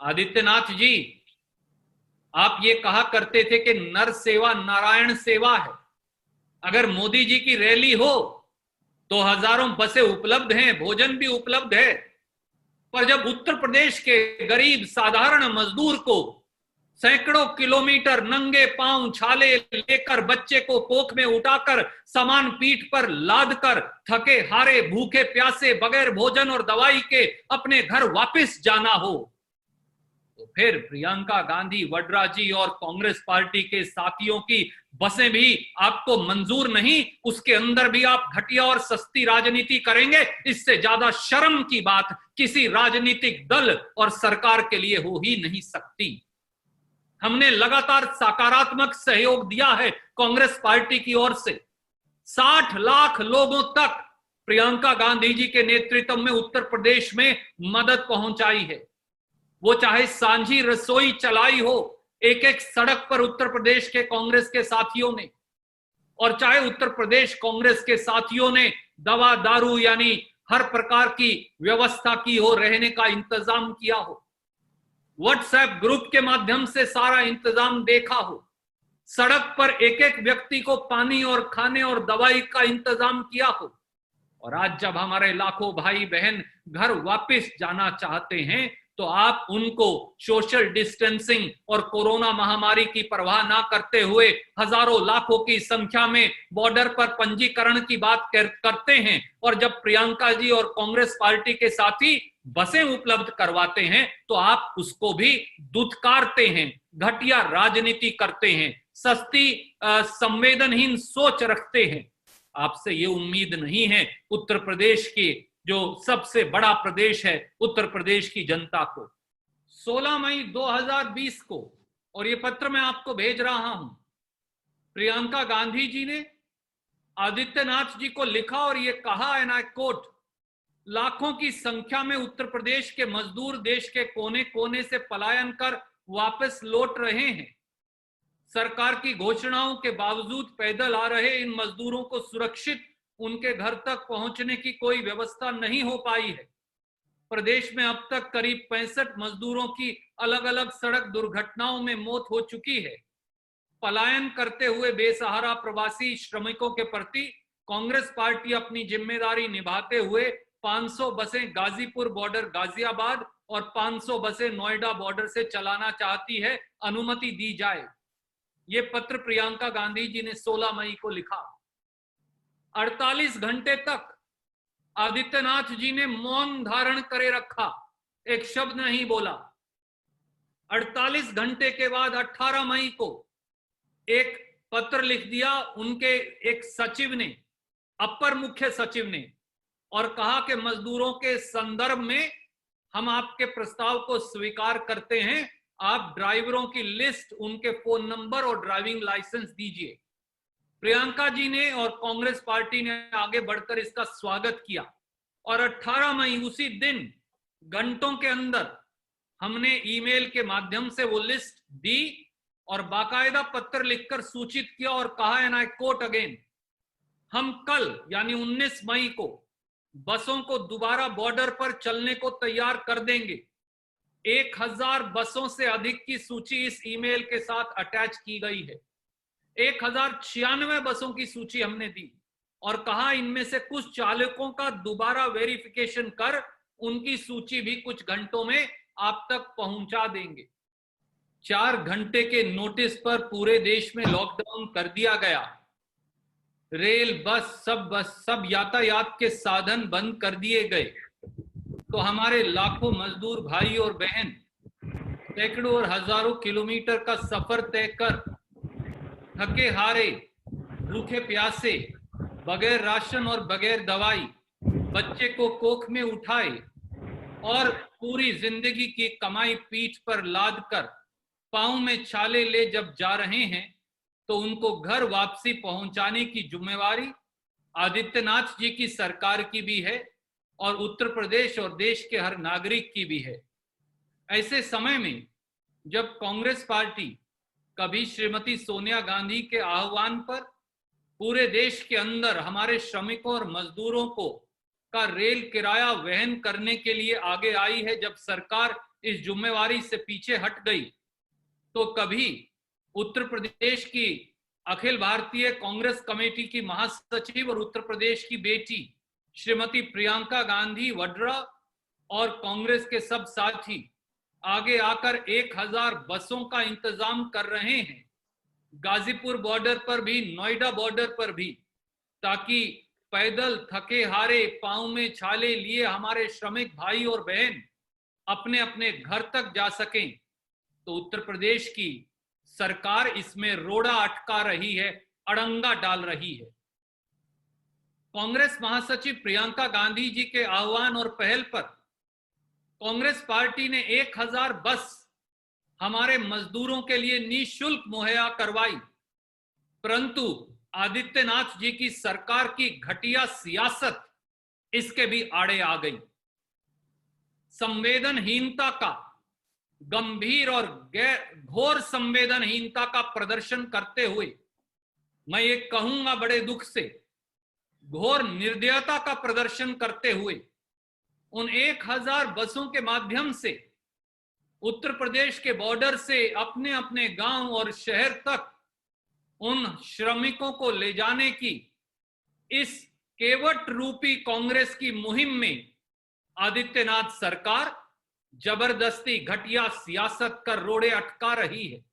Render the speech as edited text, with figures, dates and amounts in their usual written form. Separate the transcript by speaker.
Speaker 1: आदित्यनाथ जी, आप ये कहा करते थे कि नर सेवा नारायण सेवा है। अगर मोदी जी की रैली हो तो हजारों बसें उपलब्ध हैं, भोजन भी उपलब्ध है, पर जब उत्तर प्रदेश के गरीब साधारण मजदूर को सैकड़ों किलोमीटर नंगे पांव छाले लेकर बच्चे को कोख में उठाकर सामान पीठ पर लाद कर थके हारे भूखे प्यासे बगैर भोजन और दवाई के अपने घर वापस जाना हो, तो फिर प्रियंका गांधी वड्रा जी और कांग्रेस पार्टी के साथियों की बसें भी आपको मंजूर नहीं, उसके अंदर भी आप घटिया और सस्ती राजनीति करेंगे। इससे ज्यादा शर्म की बात किसी राजनीतिक दल और सरकार के लिए हो ही नहीं सकती। हमने लगातार सकारात्मक सहयोग दिया है कांग्रेस पार्टी की ओर से। 60 लाख लोगों तक प्रियंका गांधी जी के नेतृत्व में उत्तर प्रदेश में मदद पहुंचाई है। वो चाहे सांझी रसोई चलाई हो एक एक सड़क पर उत्तर प्रदेश के कांग्रेस के साथियों ने, और चाहे उत्तर प्रदेश कांग्रेस के साथियों ने दवा दारू यानी हर प्रकार की व्यवस्था की हो, रहने का इंतजाम किया हो, व्हाट्सएप ग्रुप के माध्यम से सारा इंतजाम देखा हो, सड़क पर एक एक व्यक्ति को पानी और खाने और दवाई का इंतजाम किया हो, और आज जब हमारे लाखों भाई बहन घर वापस जाना चाहते हैं तो आप उनको सोशल डिस्टेंसिंग और कोरोना महामारी की परवाह ना करते हुए हजारों लाखों की संख्या में बॉर्डर पर पंजीकरण की बात करते हैं, और जब प्रियंका जी और कांग्रेस पार्टी के साथी बसें उपलब्ध करवाते हैं तो आप उसको भी दुत्कारते हैं, घटिया राजनीति करते हैं, सस्ती संवेदनहीन सोच रखते हैं। आपसे ये उम्मीद नहीं है उत्तर प्रदेश की जो सबसे बड़ा प्रदेश है उत्तर प्रदेश की जनता को। 16 मई 2020 को, और ये पत्र मैं आपको भेज रहा हूं, प्रियंका गांधी जी ने आदित्यनाथ जी को लिखा और ये कहा, एंड आई कोट, लाखों की संख्या में उत्तर प्रदेश के मजदूर देश के कोने कोने से पलायन कर वापस लौट रहे हैं। सरकार की घोषणाओं के बावजूद पैदल आ रहे इन मजदूरों को सुरक्षित उनके घर तक पहुंचने की कोई व्यवस्था नहीं हो पाई है। प्रदेश में अब तक करीब 65 मजदूरों की अलग अलग सड़क दुर्घटनाओं में मौत हो चुकी है। पलायन करते हुए बेसहारा प्रवासी श्रमिकों के प्रति कांग्रेस पार्टी अपनी जिम्मेदारी निभाते हुए 500 बसें गाजीपुर बॉर्डर गाजियाबाद और 500 बसें नोएडा बॉर्डर से चलाना चाहती है, अनुमति दी जाए। ये पत्र प्रियंका गांधी जी ने 16 मई को लिखा। 48 घंटे तक आदित्यनाथ जी ने मौन धारण करे रखा, एक शब्द नहीं बोला। 48 घंटे के बाद 18 मई को एक पत्र लिख दिया उनके एक सचिव ने, अपर मुख्य सचिव ने, और कहा कि मजदूरों के संदर्भ में हम आपके प्रस्ताव को स्वीकार करते हैं, आप ड्राइवरों की लिस्ट, उनके फोन नंबर और ड्राइविंग लाइसेंस दीजिए। प्रियंका जी ने और कांग्रेस पार्टी ने आगे बढ़कर इसका स्वागत किया, और 18 मई उसी दिन घंटों के अंदर हमने ईमेल के माध्यम से वो लिस्ट दी और बाकायदा पत्र लिखकर सूचित किया और कहा, एंड आई कोट अगेन, हम कल यानी 19 मई को बसों को दोबारा बॉर्डर पर चलने को तैयार कर देंगे। 1000 बसों से अधिक की सूची इस ईमेल के साथ अटैच की गई है। 1096 बसों की सूची हमने दी और कहा इनमें से कुछ चालकों का दोबारा वेरिफिकेशन कर उनकी सूची भी कुछ घंटों में आप तक पहुंचा देंगे। 4 घंटे के नोटिस पर पूरे देश में लॉकडाउन कर दिया गया। रेल, बस सब यातायात के साधन बंद कर दिए गए। तो हमारे लाखों मजदूर भाई और बहन सैकड़ों और हजारों किलोमीटर का सफर तय कर थके हारे भूखे प्यासे बगैर राशन और बगैर दवाई बच्चे को कोख में उठाए और पूरी जिंदगी की कमाई पीठ पर लाद कर पांव में छाले ले जब जा रहे हैं तो उनको घर वापसी पहुंचाने की जिम्मेवारी आदित्यनाथ जी की सरकार की भी है और उत्तर प्रदेश और देश के हर नागरिक की भी है। ऐसे समय में जब कांग्रेस पार्टी कभी श्रीमती सोनिया गांधी के आह्वान पर पूरे देश के अंदर हमारे श्रमिकों और मजदूरों को का रेल किराया वहन करने के लिए आगे आई है, जब सरकार इस जिम्मेवारी से पीछे हट गई तो कभी उत्तर प्रदेश की अखिल भारतीय कांग्रेस कमेटी की महासचिव और उत्तर प्रदेश की बेटी श्रीमती प्रियंका गांधी वड्रा और कांग्रेस के सब साथी आगे आकर 1000 बसों का इंतजाम कर रहे हैं, गाजीपुर बॉर्डर पर भी, नोएडा बॉर्डर पर भी, ताकि पैदल थके हारे पांव में छाले लिए हमारे श्रमिक भाई और बहन अपने अपने घर तक जा सकें। तो उत्तर प्रदेश की सरकार इसमें रोड़ा अटका रही है, अड़ंगा डाल रही है। कांग्रेस महासचिव प्रियंका गांधी जी के आह्वान और पहल पर कांग्रेस पार्टी ने 1000 बस हमारे मजदूरों के लिए निःशुल्क मुहैया करवाई, परंतु आदित्यनाथ जी की सरकार की घटिया सियासत इसके भी आड़े आ गई। संवेदनहीनता का गंभीर और घोर संवेदनहीनता का प्रदर्शन करते हुए, मैं ये कहूंगा बड़े दुख से, घोर निर्दयता का प्रदर्शन करते हुए उन 1000 बसों के माध्यम से उत्तर प्रदेश के बॉर्डर से अपने अपने गांव और शहर तक उन श्रमिकों को ले जाने की इस केवट रूपी कांग्रेस की मुहिम में आदित्यनाथ सरकार जबरदस्ती घटिया सियासत कर रोड़े अटका रही है।